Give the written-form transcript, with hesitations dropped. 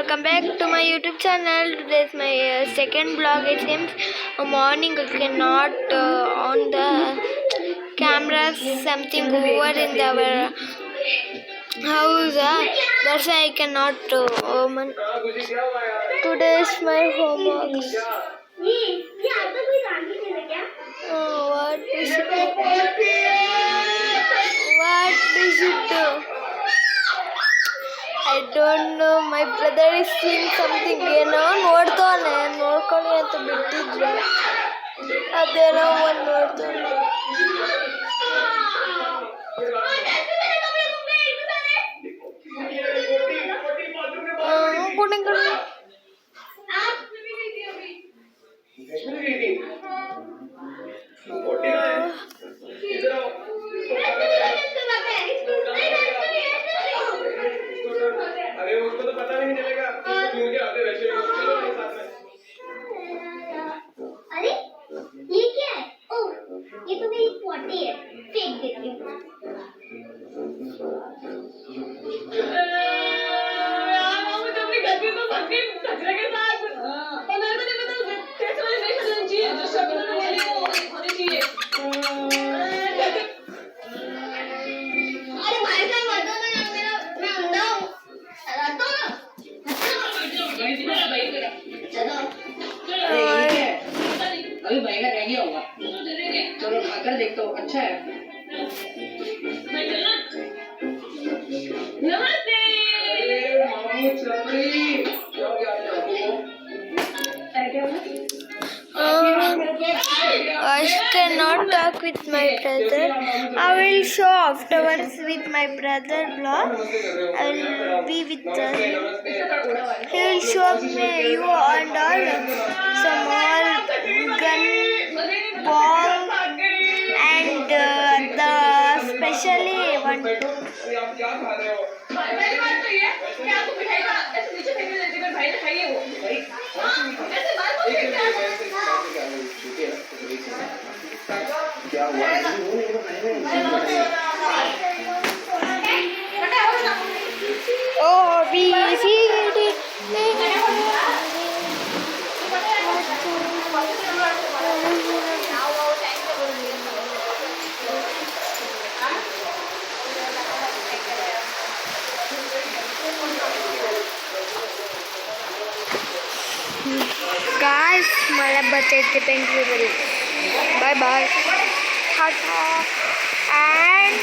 welcome back to my YouTube channel. Today is my second vlog. It seems morning I cannot on the camera, something over in our house. That's why I cannot today is my homework. What is it? What is it? I don't know. My brother is seeing something. ಏನೋ ನೋಡ್ತಾನೆ ನೋಡ್ಕೊಳ್ಳಿ ಅಂತ ಬಿಟ್ಟಿದ್ರು ಅದೇನೋ ಒಂದು ನೋಡ್ತಾನೆ. अरे उसको तो पता नहीं चलेगा मुझे आते वैसे अरे ये क्या है? ओह ये तो मेरी पॉटी है, फेंक देती हूँ। मुझे अपने घर पे तो सबके कचरे के साथ और मेरे को नहीं पता टेस्ट वाली नहीं खानी चाहिए जो शक्ल में वाली वो होनी चाहिए। अरे भाई साहब मत दो ना मेरा मैं अंधा हूँ चलाता हूँ चलो अभी बैगन रह गया होगा चलो खाकर देखता हूँ अच्छा है नमस्ते I cannot talk with my brother. I will show afterwards with my brother vlog. I will be with him. He will show me you and all some all gun ball and the specially one. आप क्या खा रहे हो मेरी बात तो ये कि आपको मिठाई का ऐसे नीचे फेंकने देते हैं भाई ने खाई है वो ऐसे बार बार फेंकते हैं क्या हुआ O B C D Guys, मला बचायचे thank you very bye bye. And